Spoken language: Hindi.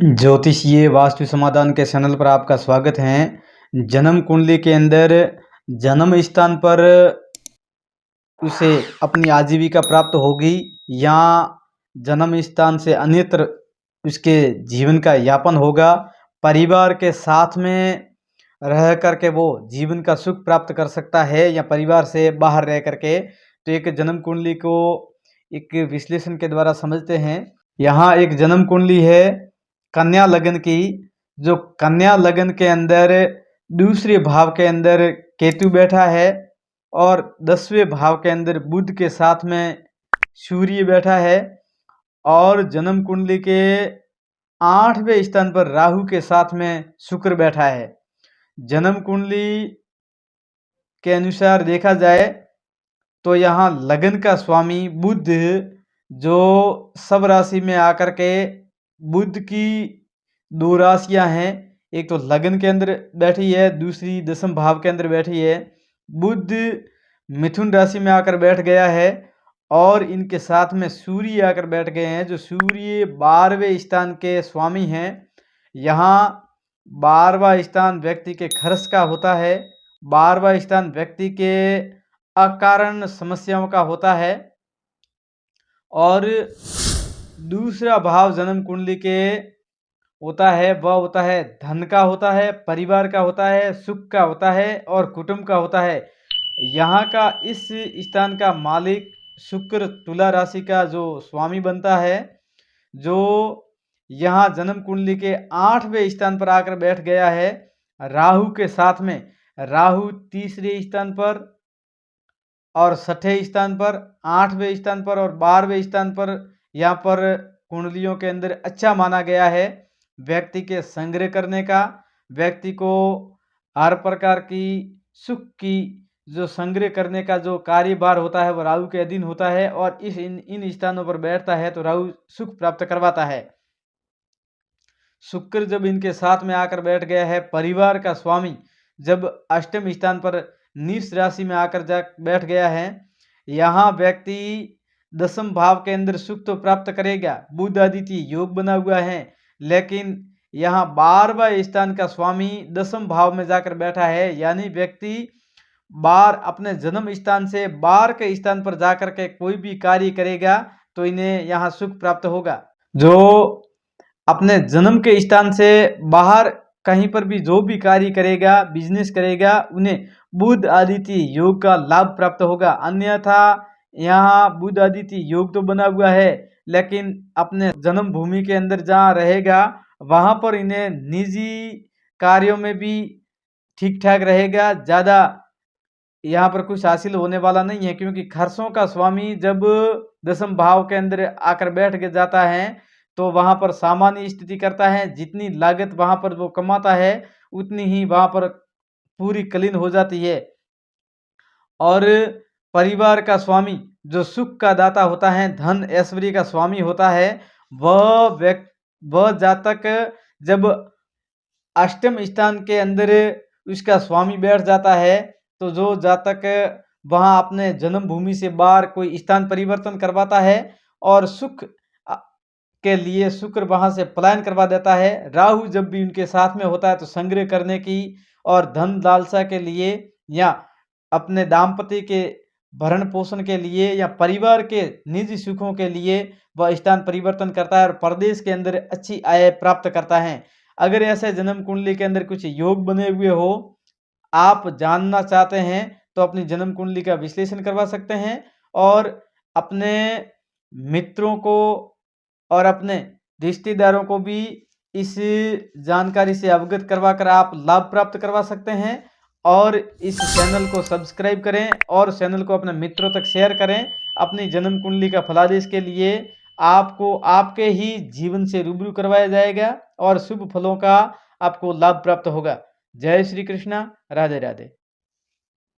ज्योतिषीय वास्तु समाधान के चैनल पर आपका स्वागत है। जन्म कुंडली के अंदर जन्म स्थान पर उसे अपनी आजीविका प्राप्त होगी या जन्म स्थान से अन्यत्र उसके जीवन का यापन होगा। परिवार के साथ में रह करके वो जीवन का सुख प्राप्त कर सकता है या परिवार से बाहर रह करके। तो एक जन्म कुंडली को एक विश्लेषण के द्वारा समझते हैं। यहाँ एक जन्म कुंडली है कन्या लगन की, जो कन्या लगन के अंदर दूसरे भाव के अंदर केतु बैठा है और 10वें भाव के अंदर बुध के साथ में सूर्य बैठा है और जन्म कुंडली के 8वें स्थान पर राहु के साथ में शुक्र बैठा है। जन्म कुंडली के अनुसार देखा जाए तो यहाँ लगन का स्वामी बुध, जो सब राशि में आकर के बुध की दो राशियां हैं, एक तो लगन के अंदर बैठी है, दूसरी दशम भाव के अंदर बैठी है। बुध मिथुन राशि में आकर बैठ गया है और इनके साथ में सूर्य आकर बैठ गए हैं, जो सूर्य 12वें स्थान के स्वामी हैं। यहाँ 12वां स्थान व्यक्ति के खर्च का होता है, 12वां स्थान व्यक्ति के अकारण समस्याओं का होता है और दूसरा भाव जन्म कुंडली के होता है वह होता है धन का होता है, परिवार का होता है, सुख का होता है और कुटुंब का होता है। यहाँ का इस स्थान का मालिक शुक्र तुला राशि का जो स्वामी बनता है, जो यहाँ जन्म कुंडली के 8वें स्थान पर आकर बैठ गया है राहु के साथ में। राहु तीसरे स्थान पर और 6ठे स्थान पर, 8वें स्थान पर और 12वें स्थान पर यहाँ पर कुंडलियों के अंदर अच्छा माना गया है। व्यक्ति के संग्रह करने का, व्यक्ति को हर प्रकार की सुख की जो संग्रह करने का जो कार्यभार होता है वो राहु के अधीन होता है और इन स्थानों पर बैठता है तो राहु सुख प्राप्त करवाता है। शुक्र जब इनके साथ में आकर बैठ गया है, परिवार का स्वामी जब अष्टम स्थान पर नीच राशि में आकर बैठ गया है, यहाँ व्यक्ति दशम भाव के अंदर सुख तो प्राप्त करेगा, बुध आदित्य योग बना हुआ है, लेकिन यहाँ 12वां स्थान का स्वामी दशम भाव में जाकर बैठा है, यानी व्यक्ति बार अपने जन्म स्थान से बार के स्थान पर जाकर के कोई भी कार्य करेगा तो इन्हें यहाँ सुख प्राप्त होगा। जो अपने जन्म के स्थान से बाहर कहीं पर भी जो भी कार्य करेगा, बिजनेस करेगा, उन्हें बुध आदित्य योग का लाभ प्राप्त होगा। अन्यथा यहाँ बुध आदित्य योग तो बना हुआ है, लेकिन अपने जन्म भूमि के अंदर जहाँ रहेगा वहां पर इन्हें निजी कार्यों में भी ठीक ठाक रहेगा। ज़्यादा यहाँ पर कुछ हासिल होने वाला नहीं है, क्योंकि खर्चों का स्वामी जब दशम भाव के अंदर आकर बैठ के जाता है तो वहां पर सामान्य स्थिति करता है। जितनी लागत वहां पर वो कमाता है उतनी ही वहां पर पूरी क्लीन हो जाती है। और परिवार का स्वामी जो सुख का दाता होता है, धन ऐश्वर्य का स्वामी होता है, वह जातक जब अष्टम स्थान के अंदर उसका स्वामी बैठ जाता है तो जो जातक वहां अपने जन्म भूमि से बाहर कोई स्थान परिवर्तन करवाता है और सुख के लिए शुक्र वहां से पलायन करवा देता है। राहु जब भी उनके साथ में होता है तो संग्रह करने की और धन लालसा के लिए या अपने दाम्पत्य के भरण पोषण के लिए या परिवार के निजी सुखों के लिए वह स्थान परिवर्तन करता है और प्रदेश के अंदर अच्छी आय प्राप्त करता है। अगर ऐसे जन्म कुंडली के अंदर कुछ योग बने हुए हो, आप जानना चाहते हैं तो अपनी जन्म कुंडली का विश्लेषण करवा सकते हैं और अपने मित्रों को और अपने रिश्तेदारों को भी इस जानकारी से अवगत करवाकर आप लाभ प्राप्त करवा सकते हैं। और इस चैनल को सब्सक्राइब करें और चैनल को अपने मित्रों तक शेयर करें। अपनी जन्म कुंडली का फलादेश के लिए आपको आपके ही जीवन से रूबरू करवाया जाएगा और शुभ फलों का आपको लाभ प्राप्त होगा। जय श्री कृष्णा, राधे राधे।